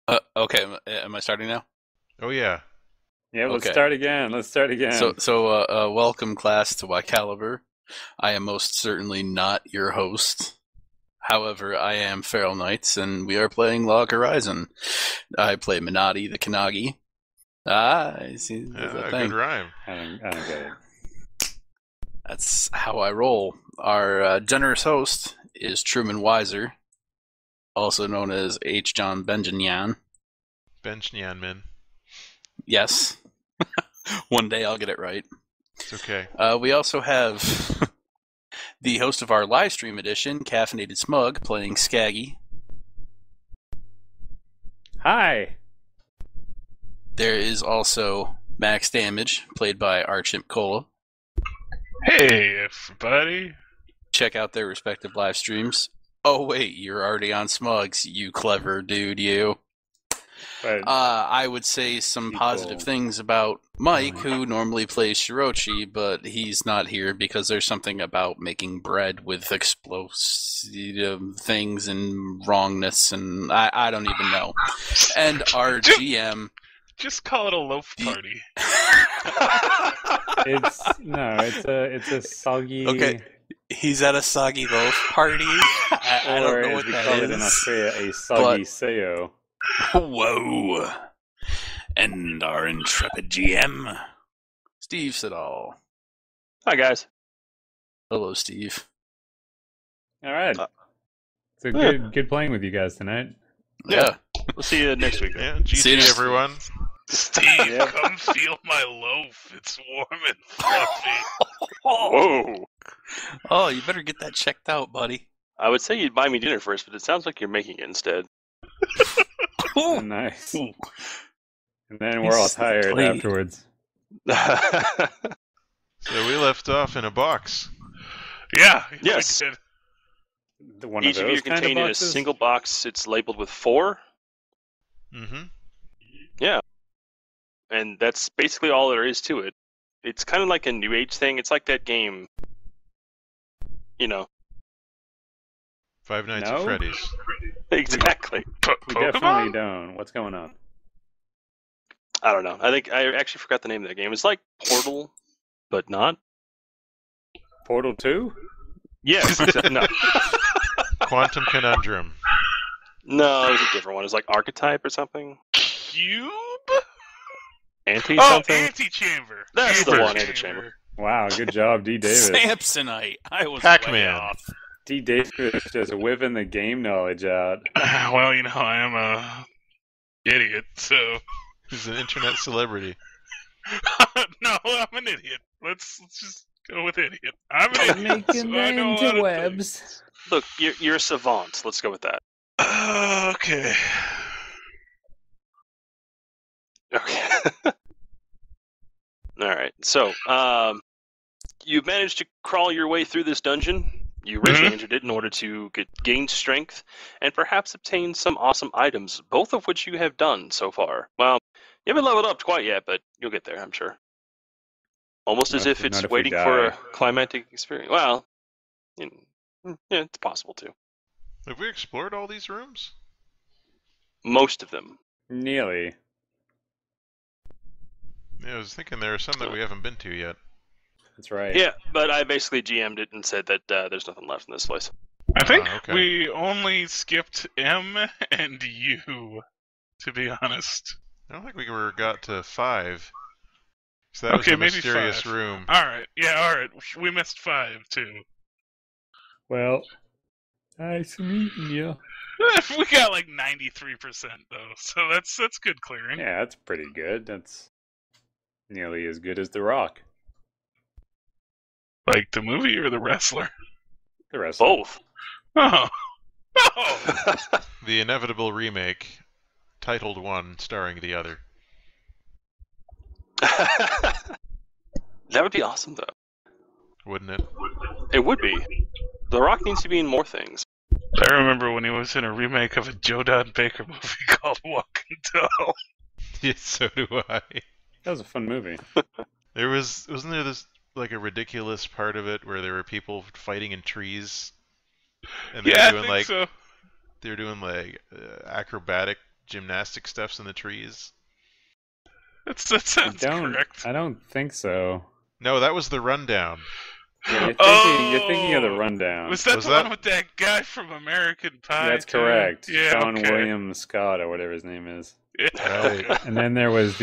Okay, am I starting now? Oh yeah. Yeah, let's Okay. start again. Let's start again. Welcome class to Y Caliber. I am most certainly not your host. However, I am Feral Knights, and we are playing Log Horizon. I play Minotti the Kanagi. I see. There's that Good thing. rhyme. I don't get it. That's how I roll. Our generous host is Truman Weiser, also known as H. John Benjanian. Bench Nyanman. Yes. One day I'll get it right. It's okay. We also have the host of our live stream edition, Caffeinated Smug, playing Skaggy. Hi. There is also Max Damage, played by Archimp Cola. Hey, everybody. Check out their respective live streams. Oh, wait, you're already on Smugs, you clever dude, you. But I would say some positive things about Mike, who normally plays Shirochi, but he's not here because there's something about making bread with explosive things and wrongness, and I don't even know. And our GM... Just call it a loaf party. it's a soggy. Okay, he's at a soggy loaf party. I don't know or what as we that call it is. in Australia, a soggy seo. Whoa. And our intrepid GM, Steve Siddall. Hi, guys. Hello, Steve. All right. So yeah. good playing with you guys tonight. Yeah. We'll see you next week. Yeah, See you GG next everyone. Steve, Yep. come feel my loaf. It's warm and fluffy. Whoa! Oh, you better get that checked out, buddy. I would say you'd buy me dinner first, but it sounds like you're making it instead. Oh, nice. And then we're all tired Please. afterwards. So we left off in a box. Yeah. Yes. we did. One Each of of those you are kind of contained in a boxes? single box. It's labeled with 4, Mm-hmm. and that's basically all there is to it. It's kind of like a New Age thing. It's like that game, Five Nights No? at Freddy's. Exactly. We Pokemon? definitely don't. What's going on? I don't know. I think I actually forgot the name of that game. It's like Portal, but not. Portal 2? Yes. No. Quantum Conundrum. No, it was a different one. It was like Archetype or something. Cube? Anti Oh, something. Antechamber. That's the Chamber. one, Antechamber. Wow, good job, D. Davis. Samsonite. I was Pac-Man. way off. D. Davis just whipping the game knowledge out. Well, I am a idiot, so... He's an internet celebrity. No, I'm an idiot. Let's just go with idiot. I'm an idiot, Making so I know a lot of things. Look, you're a savant. Let's go with that. Okay. Okay. All right. So, you managed to crawl your way through this dungeon. You originally entered it in order to gain strength and perhaps obtain some awesome items, both of which you have done so far. Well, you haven't leveled up quite yet, but you'll get there, I'm sure. Almost as if Not it's if we waiting for a die. climactic experience. Well, yeah, it's possible too. Have we explored all these rooms? Most of them. Nearly. Yeah, I was thinking there are some that we haven't been to yet. That's right. Yeah, but I basically GM'd it and said that there's nothing left in this place. I think okay. we only skipped M and U, to be honest. I don't think we got to 5. So that was Okay, a maybe mysterious 5. room. Alright, alright. We missed 5, too. Well, nice meeting you. We got like 93%, though, so that's good clearing. Yeah, that's pretty good. That's nearly as good as The Rock. Like the movie or the wrestler? The rest. Both. Oh. Oh! The inevitable remake, titled one, starring the other. That would be awesome, though. Wouldn't it? It would be. The Rock needs to be in more things. I remember when he was in a remake of a Joe Don Baker movie called Walk and Tall. Yes, so do I. That was a fun movie. Wasn't there this, like, a ridiculous part of it where there were people fighting in trees? And they Yeah, were I doing, think so. acrobatic gymnastic stuff's in the trees? That sounds correct. I don't think so. No, that was the rundown. Yeah, you're thinking of the rundown. Was that Was the that- one with that guy from American Pie? That's too? correct. Yeah, Sean okay. William Scott or whatever his name is. Yeah, Right. okay. And then there was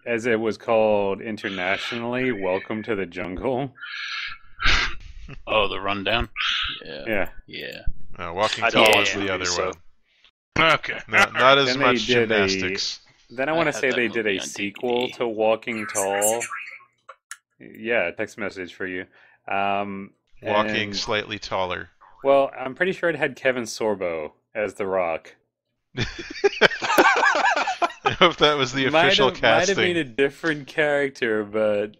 as it was called internationally, Welcome to the Jungle. Oh, the rundown. Yeah. Yeah. Walking I don't Tall watch is the movies, other so- one. Okay. Not as Then they much did gymnastics. Then I I want to had say that they did movie a on sequel DVD. to Walking Tall. Yeah, text message for you. Walking and- slightly taller. Well, I'm pretty sure it had Kevin Sorbo as The Rock. I hope that was the official Might have been casting. a different character, but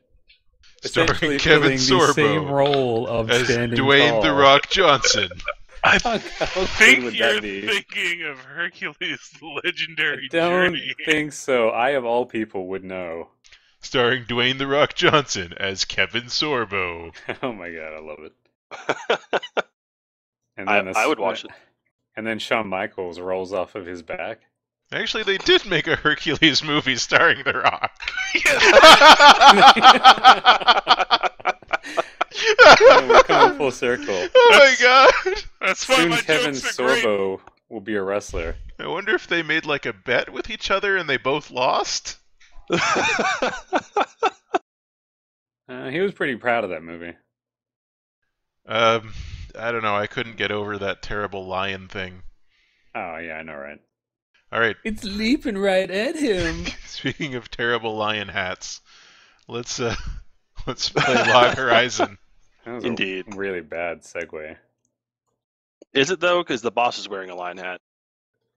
Starring essentially Kevin filling the same Sorbo role of as standing Dwayne tall. "The Rock" Johnson. I How good think would you're that be? thinking of Hercules' I legendary don't journey. think so. I, of all people, would know. Starring Dwayne "The Rock" Johnson as Kevin Sorbo. Oh my god, I love it. And I would watch it. And then Shawn Michaels rolls off of his back. Actually, they did make a Hercules movie starring The Rock. Oh, we're coming full circle. Oh my god! That's why Soon my Kevin jokes are great. Sorbo will be a wrestler. I wonder if they made like a bet with each other and they both lost? He was pretty proud of that movie. I don't know. I couldn't get over that terrible lion thing. Oh yeah, I know, right? All right. It's leaping right at him. Speaking of terrible lion hats, let's play Log Horizon. That was Indeed. a really bad segue. Is it though? Because the boss is wearing a lion hat.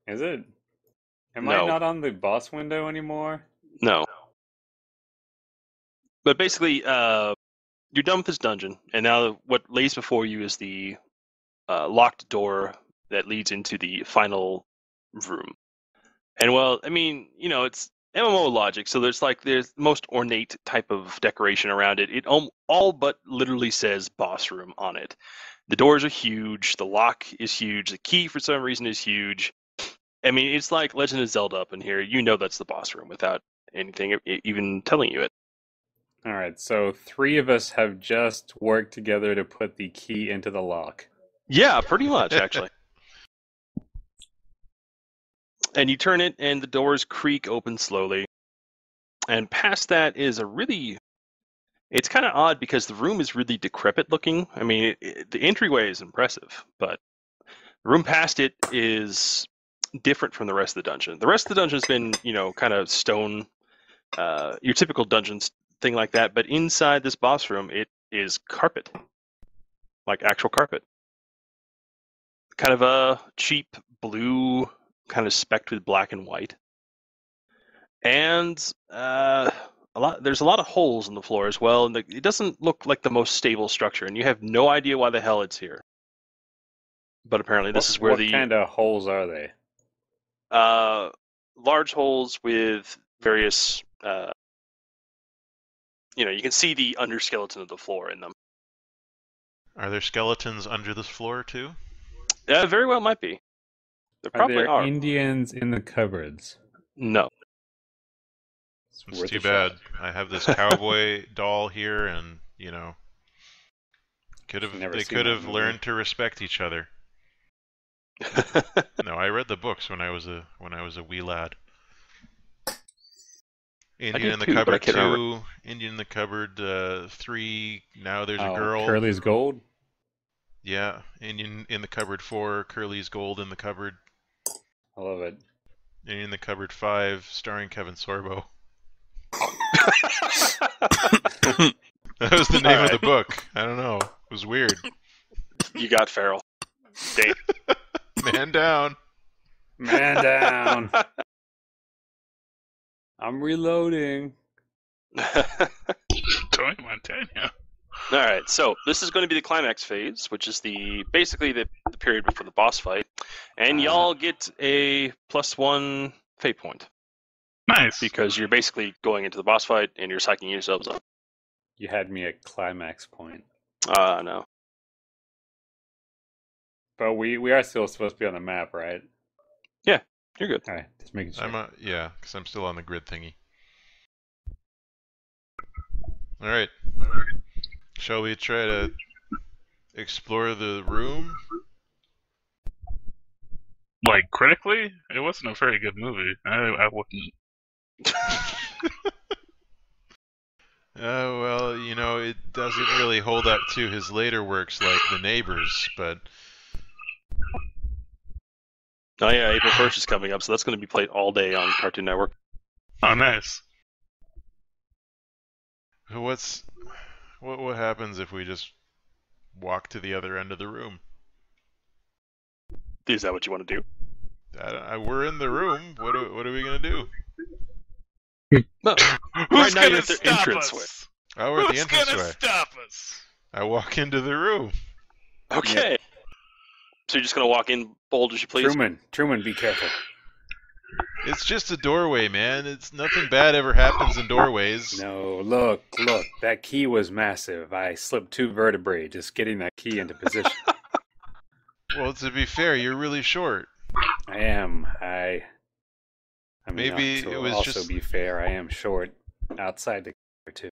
Is it? Am No. I not on the boss window anymore? No. But basically, you're done with this dungeon, and now what lays before you is the locked door that leads into the final room. And well, I mean, it's MMO logic, so there's the most ornate type of decoration around it. It all but literally says boss room on it. The doors are huge, the lock is huge, the key for some reason is huge. I mean, it's like Legend of Zelda up in here. You know that's the boss room without anything even telling you it. All right, so 3 of us have just worked together to put the key into the lock. Yeah, pretty much, actually. And you turn it, and the doors creak open slowly. And past that is it's kind of odd because the room is really decrepit looking. I mean, the entryway is impressive, but the room past it is different from the rest of the dungeon. The rest of the dungeon's been, kind of stone, your typical dungeons thing like that. But inside this boss room, it is carpet, like actual carpet. Kind of a cheap blue, kind of specked with black and white. And there's a lot of holes in the floor as well, and it doesn't look like the most stable structure, and you have no idea why the hell it's here. But apparently this is where what kind of holes are they? Large holes with various, you can see the underskeleton of the floor in them. Are there skeletons under this floor too? Very well might be. There Are probably there are. Indians in the cupboards? No. It's It's worth too a bad. shot. I have this cowboy doll here, and Never they seen could that have movie. learned to respect each other. No, I read the books when I was a wee lad. Indian did in the too, but I cupboard can't 2, remember. Indian in the cupboard 3. Now there's a Oh, girl. Curly's Gold? Yeah, Indian in the cupboard 4. Curly's gold in the cupboard. I love it. Indian in the cupboard 5, starring Kevin Sorbo. That was the name of the book. I don't know. It was weird. You got feral. Dang. Man down. Man down. I'm reloading. Tony Montana. All right, so this is going to be the climax phase, which is basically the period before the boss fight, and y'all get a +1 fate point Nice. because you're basically going into the boss fight and you're psyching yourselves up. You had me at climax point. No. But we are still supposed to be on the map, right? You're good. All right, just making sure. Yeah, because I'm still on the grid thingy. All right. Shall we try to explore the room? Like critically, it wasn't a very good movie. I wouldn't. Well, it doesn't really hold up to his later works like The Neighbors, but Oh yeah, April 1st is coming up, so that's going to be played all day on Cartoon Network. Oh, nice. what happens if we just walk to the other end of the room? Is that what you want to do? We're in the room. What are we gonna do? No. Who's now you're gonna at the stop entranceway. us? Oh, we're at the Who's gonna entranceway. stop us? I walk into the room. Okay. So you're just going to walk in bold as you please? Truman, be careful. It's just a doorway, man. It's nothing bad ever happens in doorways. No, look, that key was massive. I slipped 2 vertebrae just getting that key into position. Well, to be fair, you're really short. I am. I mean, Maybe to it was also just- be fair, I am short outside the or two.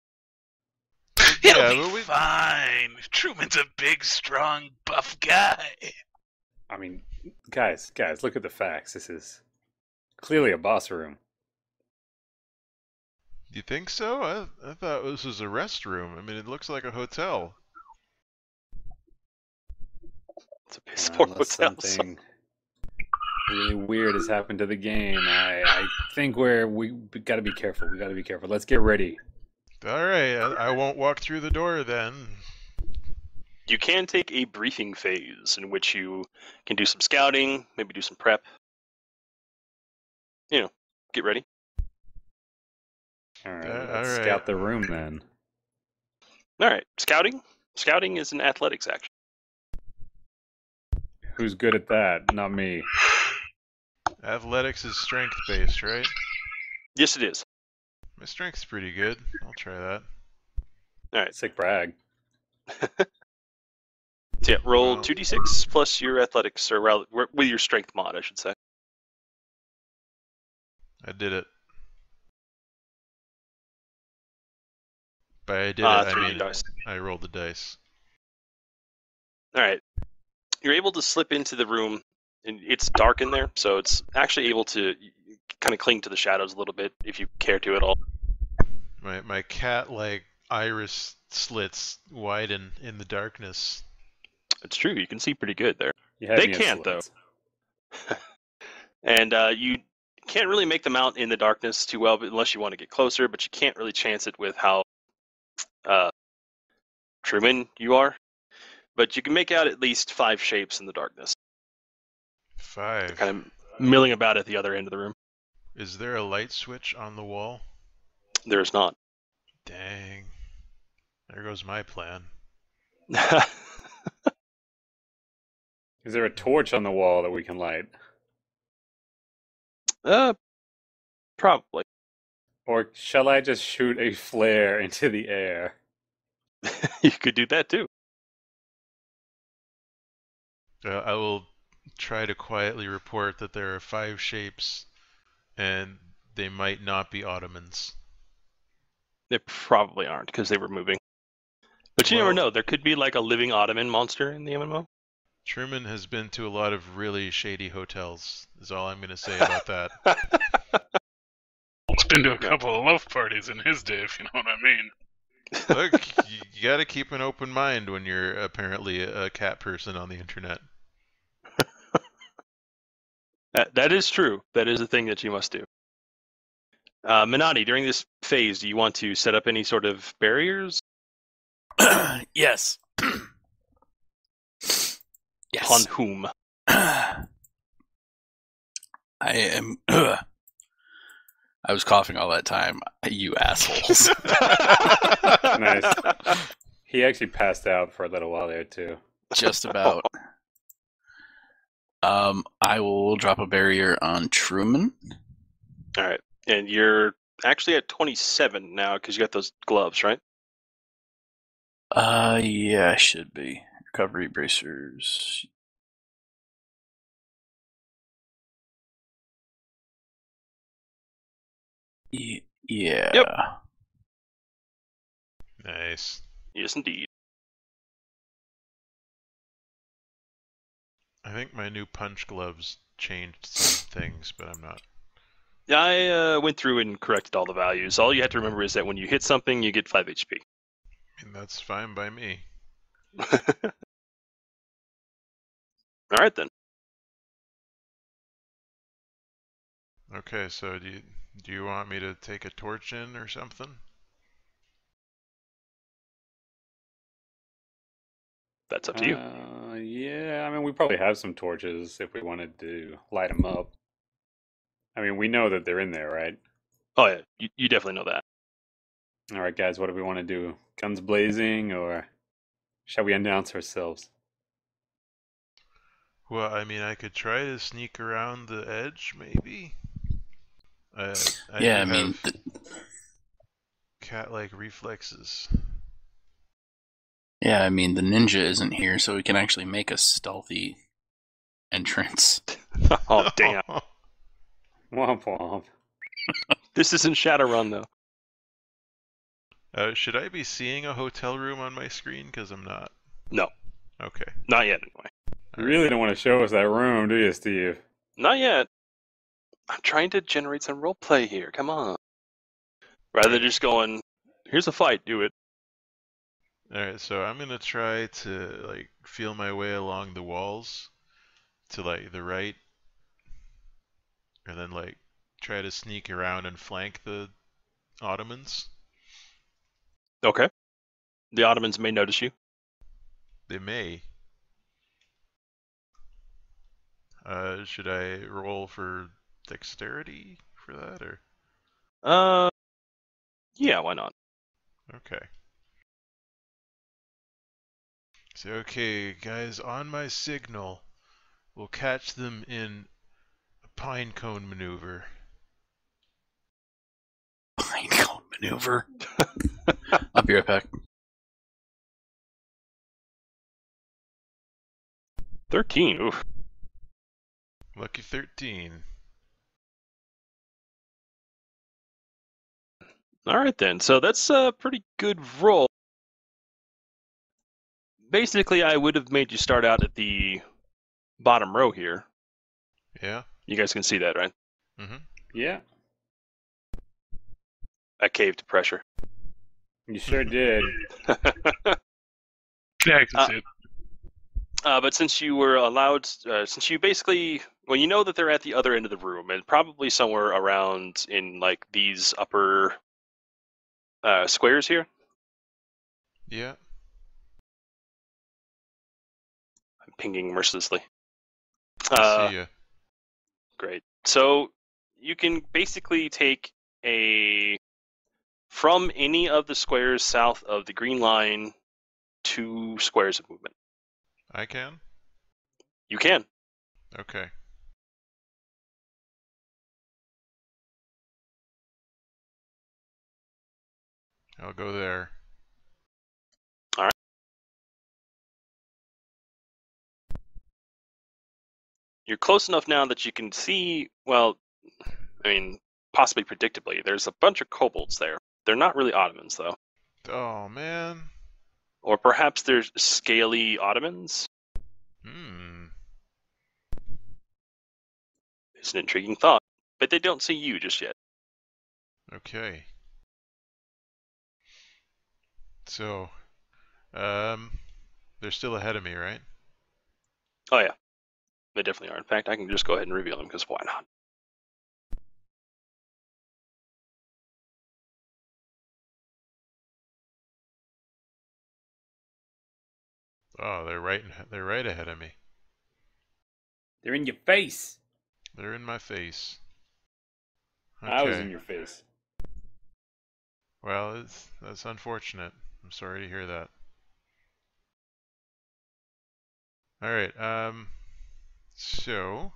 He'll Yeah, be but we- fine. Truman's a big, strong, buff guy. I mean, guys, look at the facts. This is clearly a boss room. You think so? I thought this was a restroom. I mean, it looks like a hotel. It's a piss poor Unless hotel. something really weird has happened to the game. I think we got to be careful. We got to be careful. Let's get ready. All right, I won't walk through the door then. You can take a briefing phase in which you can do some scouting, maybe do some prep. Get ready. All right, all let's right. scout the room then. All right, scouting. Scouting is an athletics action. Who's good at that? Not me. Athletics is strength-based, right? Yes, it is. My strength's pretty good. I'll try that. All right. Sick brag. So yeah, roll Wow. 2d6 plus your athletics, or with your strength mod, I should say. I did it. By I did it, I 3 mean dice. I rolled the dice. All right. You're able to slip into the room, and it's dark in there, so it's actually able to kind of cling to the shadows a little bit if you care to at all. My cat-like iris slits widen in the darkness. It's true. You can see pretty good there. You had They me at can't, slits. And you can't really make them out in the darkness too well unless you want to get closer, but you can't really chance it with how Truman you are. But you can make out at least 5 shapes in the darkness, 5. kind of milling about at the other end of the room. Is there a light switch on the wall? There's not. Dang. There goes my plan. Is there a torch on the wall that we can light? Probably. Or shall I just shoot a flare into the air? You could do that too. I will try to quietly report that there are 5 shapes, and they might not be Ottomans. They probably aren't because they were moving. But you never Well- know. There could be like a living Ottoman monster in the MMO. Truman has been to a lot of really shady hotels, is all I'm going to say about that. He's been to a couple of love parties in his day, if you know what I mean. Look, you got to keep an open mind when you're apparently a cat person on the internet. That is true. That is a thing that you must do. Minati, during this phase, do you want to set up any sort of barriers? Yes. On Yes. whom? I am. I was coughing all that time. You assholes. Nice. He actually passed out for a little while there too. Just about. I will drop a barrier on Truman. All right. And you're actually at 27 now because you got those gloves, right? Yeah, I should be. Recovery bracers. Yeah. Yep. Nice. Yes, indeed. I think my new punch gloves changed some things, but I'm not. Yeah, I went through and corrected all the values. All you have to remember is that when you hit something, you get 5 HP. I mean, that's fine by me. All right then. Okay, so do you want me to take a torch in or something? That's up to you. Yeah, I mean, we probably have some torches if we wanted to light them up. I mean, we know that they're in there, right? Oh yeah, you definitely know that. All right, guys, what do we want to do? Guns blazing, or shall we announce ourselves? Well, I mean, I could try to sneak around the edge, maybe. I Yeah, do I mean, have cat-like reflexes. the ninja isn't here, so we can actually make a stealthy entrance. Oh damn! Womp womp. This isn't Shadowrun though. Should I be seeing a hotel room on my screen? Because I'm not. No, Okay. not yet anyway. You really don't want to show us that room, do you, Steve? Not yet. I'm trying to generate some roleplay here. Come on. Rather than just going, here's a fight, do it. Alright, so I'm gonna try to, like, feel my way along the walls to, like, the right. And then, like, try to sneak around and flank the Ottomans. Okay. The Ottomans may notice you. They may. Should I roll for dexterity for that, or? Yeah, why not? Okay. So, okay, guys, on my signal, we'll catch them in a pine cone maneuver. Pine cone maneuver. I'll be right back. 13. Oof. Lucky 13. All right then. So that's a pretty good roll. Basically, I would have made you start out at the bottom row here. Yeah? You guys can see that, right? Mm-hmm. Yeah, I caved to pressure. you sure did. Yeah, I can see it. But since you were allowed, since you basically, well, you know that they're at the other end of the room, and probably somewhere around in like these upper squares here. Yeah. I'm pinging mercilessly. I see ya. Great. So you can basically take from any of the squares south of the green line 2 squares of movement. I can? You can. Okay. I'll go there. All right. You're close enough now that you can see, well, I mean, possibly predictably, there's a bunch of kobolds there. They're not really Ottomans, though. Oh, man. Or perhaps they're scaly Ottomans? Hmm. It's an intriguing thought. But they don't see you just yet. Okay. So, they're still ahead of me, right? Oh, yeah. They definitely are. In fact, I can just go ahead and reveal them, because why not? Oh, they're right ahead of me. They're in your face. They're in my face. I was Okay. in your face. Well, that's unfortunate. I'm sorry to hear that. Alright, so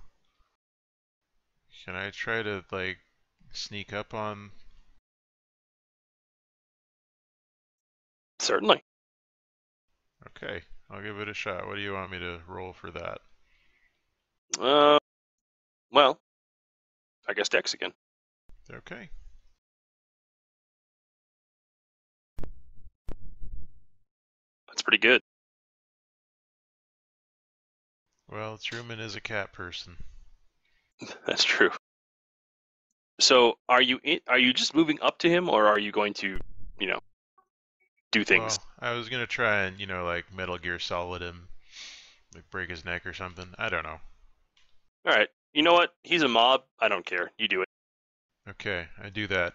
can I try to, like, sneak up on... Certainly. Okay, I'll give it a shot. What do you want me to roll for that? Well, I guess Dex again. Okay. That's pretty good. Well, Truman is a cat person. That's true. So, are you just moving up to him, or are you going to, do things? Well, I was gonna try and, like Metal Gear Solid him, like break his neck or something. I don't know. All right. You know what? He's a mob. I don't care. You do it. Okay, I do that.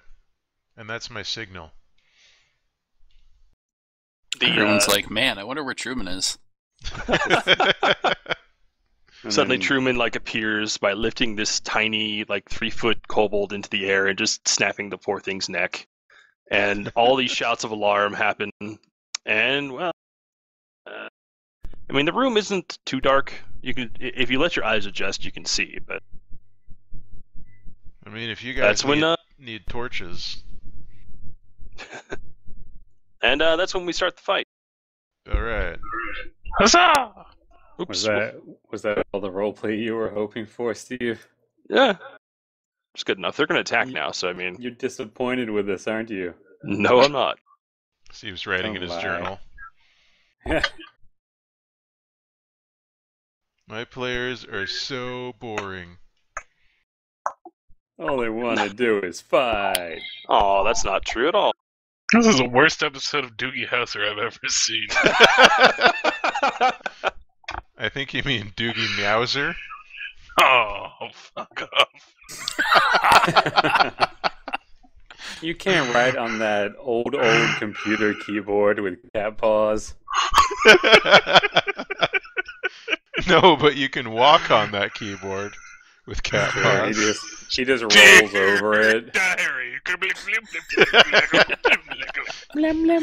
And that's my signal. Everyone's like, man, I wonder where Truman is. Suddenly, Truman appears by lifting this tiny 3-foot kobold into the air and just snapping the poor thing's neck. And all these shouts of alarm happen. And well, the room isn't too dark. You can, if you let your eyes adjust, you can see. But if you guys need torches. And that's when we start the fight. All right. Huzzah! Oops. Was that all the roleplay you were hoping for, Steve? Yeah. It's good enough. They're going to attack now, so You're disappointed with this, aren't you? No, I'm not. Steve's writing in his journal. Yeah. My players are so boring. All they want to do is fight. Oh, that's not true at all. This is the worst episode of Doogie Howser I've ever seen. I think you mean Doogie Meowser. Oh, fuck off. You can't write on that old computer keyboard with cat paws. No, but you can walk on that keyboard with cat paws. He just rolls over it. Diary.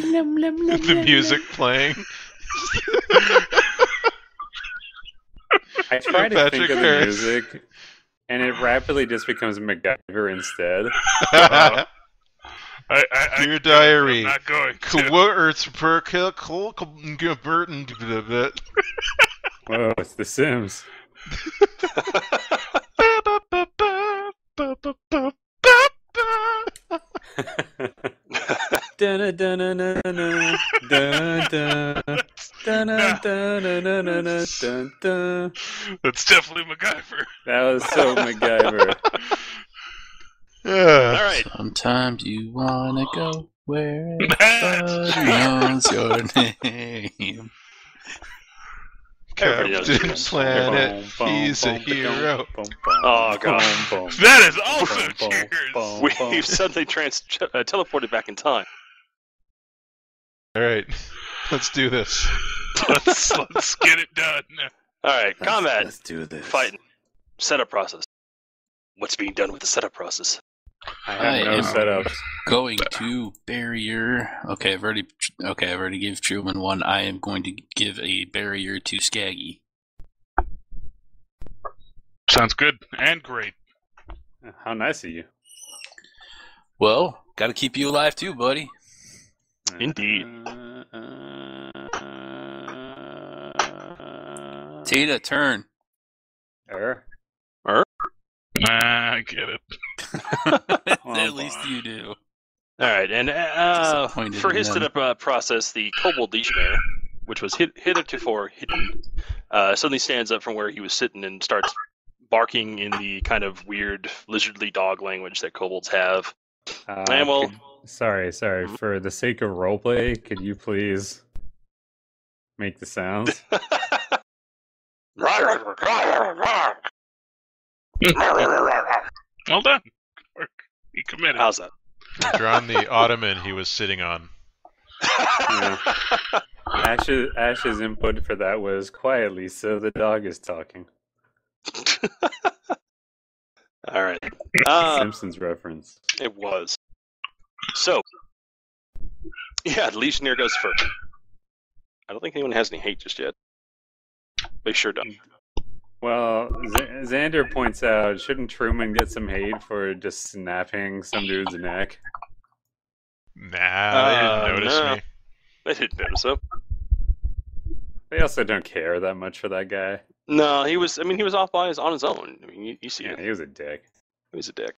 The music playing. I try to think of the music, and it rapidly just becomes MacGyver instead. Dear diary. I'm not going to. Whoa, it's The Sims. That's definitely MacGyver. That was so MacGyver. All right. Sometimes you wanna go where everybody knows your name. Captain Planet, he's a hero. Oh god, that is also cheers. We've suddenly teleported back in time. All right, let's do this. Let's get it done. All right, combat. Let's do this. Fighting. Setup process. What's being done with the setup process? I have no setups. Going to barrier. Okay, I've already gave Truman one. I am going to give a barrier to Skaggy. Sounds good and great. How nice of you. Well, got to keep you alive too, buddy. Indeed. Tita, turn. I get it. At least you do. All right, and for his setup process, the Kobold Legionnaire, which was hitherto hidden, suddenly stands up from where he was sitting and starts barking in the kind of weird lizardly dog language that kobolds have. Sorry. For the sake of roleplay, could you please make the sounds? Well done. He committed. How's that? I've drawn the ottoman he was sitting on. Yeah. Ash's input for that was quietly, so the dog is talking. All right. Simpsons reference. It was. So, yeah, the Legionnaire goes first. I don't think anyone has any hate just yet. They sure don't. Well, Xander points out, shouldn't Truman get some hate for just snapping some dude's neck? Nah, they didn't notice me. They didn't notice him. They also don't care that much for that guy. No, he was off on his own. I mean, you see it. He was a dick. He was a dick.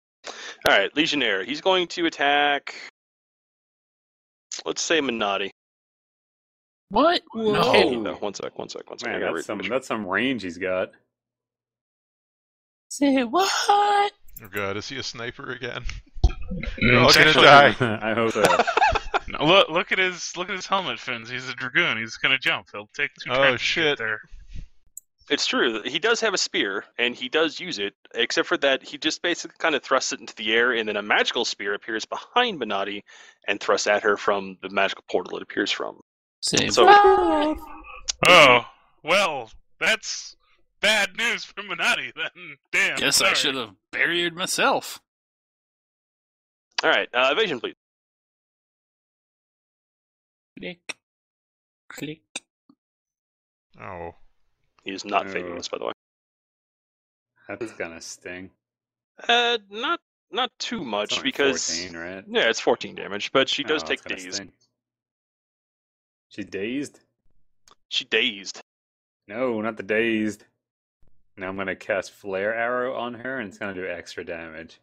All right, Legionnaire. He's going to attack, let's say Minotti. What? Candy, No. though. One sec. I Man, gotta read that's some range he's got. Say what? Oh god, is he a sniper again? We're all It's gonna actually- die. I hope so. No, look at his helmet fins. He's a dragoon. He's gonna jump. He'll take 2 Oh, turns to get shit. there. It's true. He does have a spear, and he does use it, except for that he just basically kind of thrusts it into the air, and then a magical spear appears behind Minotti and thrusts at her from the magical portal it appears from. Say So- what? Oh, well, that's bad news for Minotti then. Damn. Guess sorry. I should have buried myself. All right, evasion, please. Click. Click. Oh. He is not Oh. fading this, by the way. That's gonna sting. Not too It's much only because 14, right? yeah, it's 14 damage, but she does Oh, take it's gonna daze. sting. She's dazed? She dazed. No, not the dazed. Now I'm gonna cast Flare Arrow on her, and it's gonna do extra damage.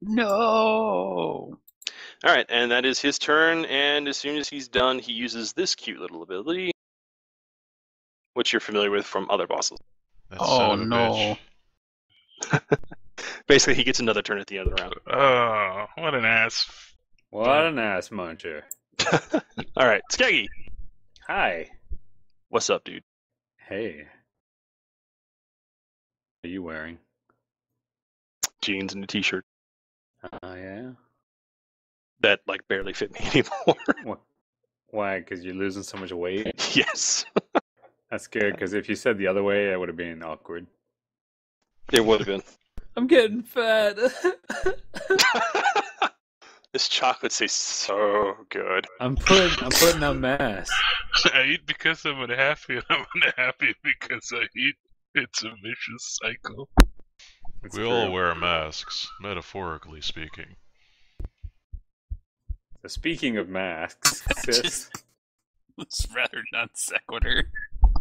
No. All right, and that is his turn. And as soon as he's done, he uses this cute little ability, which you're familiar with from other bosses. That Oh, son of a no. bitch. Basically, he gets another turn at the end of the round. Oh, what an ass. What an ass muncher. All right, Skaggy, Hi. what's up, dude? Hey. What are you wearing? Jeans and a t-shirt Oh, yeah? that like barely fit me anymore. Why? Because you're losing so much weight? Yes, That's good, because if you said the other way, that would have been awkward. it would have been. I'm getting fat. This chocolate tastes so good. I'm putting on mass. I eat because I'm unhappy, and I'm unhappy because I eat. It's a vicious cycle. It's We all true. wear masks, metaphorically speaking. So speaking of masks, sis, It's rather non sequitur.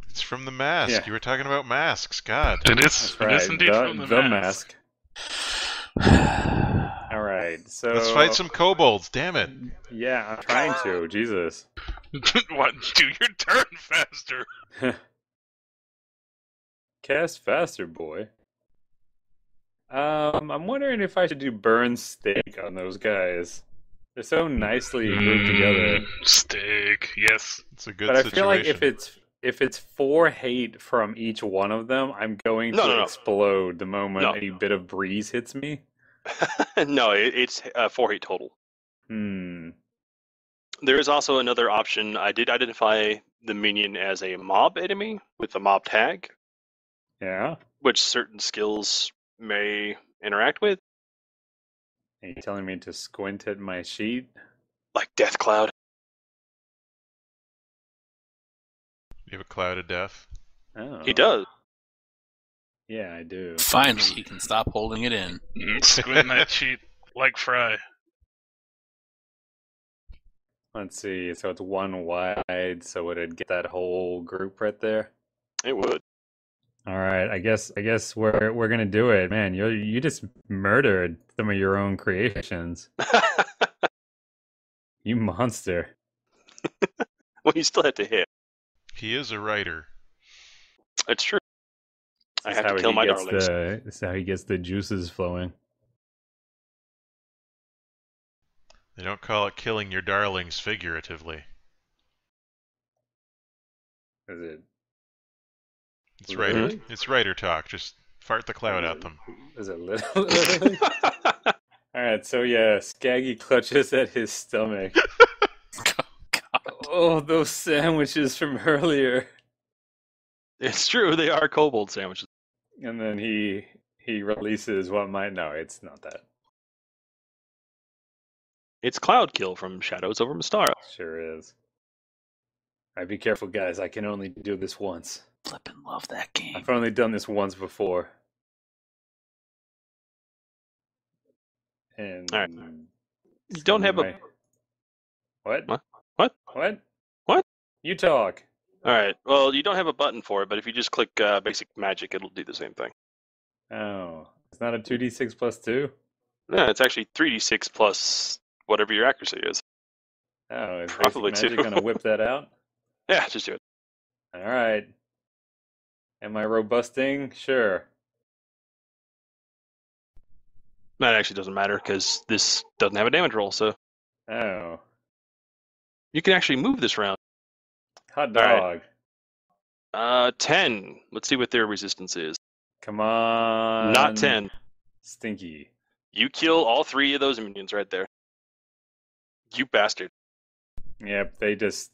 It's from the mask. Yeah. You were talking about masks. God. It is. that's right. It is indeed from the mask. All right, so Let's fight some kobolds. Damn it. Yeah, I'm trying to. Jesus. What? Do your turn faster. Cast faster, boy. I'm wondering if I should do burn steak on those guys. They're so nicely grouped together. Steak. Yes. It's a good But I situation. feel like if it's 4 hate from each one of them, I'm going to No. explode the moment No. any bit of breeze hits me. No, it's 4 hate total. There is also another option. I did identify the minion as a mob enemy with a mob tag, Yeah? which certain skills may interact with, Are you telling me to squint at my sheet? like Death Cloud. You have a cloud of death. Oh. He does. Yeah, I do. Finally, you can stop holding it in. Squinting that sheet like Fry. Let's see. So it's 1 wide, so would it get that whole group right there? It would. All right, I guess we're gonna do it, man. You just murdered some of your own creations. You monster. Well, you still have to hit. He is a writer. It's true. I This have is to how kill he my gets darlings. This is how he gets the juices flowing. They don't call it killing your darlings figuratively. Is it? It's writer. Really? It's writer talk. Just fart the cloud at them. Is it literally? All right, so yeah, Skaggy clutches at his stomach. Oh, those sandwiches from earlier. It's true. They are kobold sandwiches. And then he releases what might. No, it's not that. It's Cloud Kill from Shadows over Mystara. Sure is. All right, be careful, guys. I can only do this once. Flippin' love that game. I've only done this once before. And All right. You don't have a. What? What? What? What? What? You talk. All right. Well, you don't have a button for it, but if you just click Basic Magic, it'll do the same thing. Oh, it's not a 2d6 plus 2? No, it's actually 3d6 plus whatever your accuracy is. Oh, is Probably basic magic too. gonna whip that out? Yeah, just do it. All right. Am I robusting? Sure. That actually doesn't matter because this doesn't have a damage roll, so Oh, you can actually move this round. hot All right. dog. 10. Let's see what their resistance is. Come on. Not 10. Stinky. You kill all 3 of those minions right there. You bastard. Yep, they just.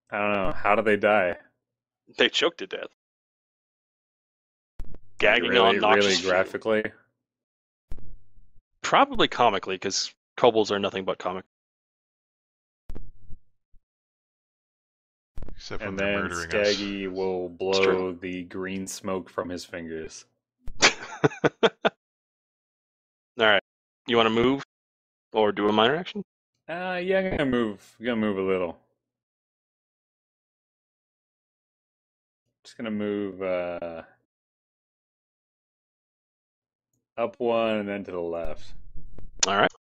I don't know. How do they die? They choked to death. Like, Gagging really, on noxious really fumes. graphically. Probably comically, because kobolds are nothing but comic. Except when And they're then murdering Skaggy us. will blow the green smoke from his fingers. Alright. You want to move? Or do a minor action? Yeah, I'm gonna move. I'm gonna move a little. Just gonna move up one and then to the left. Alright.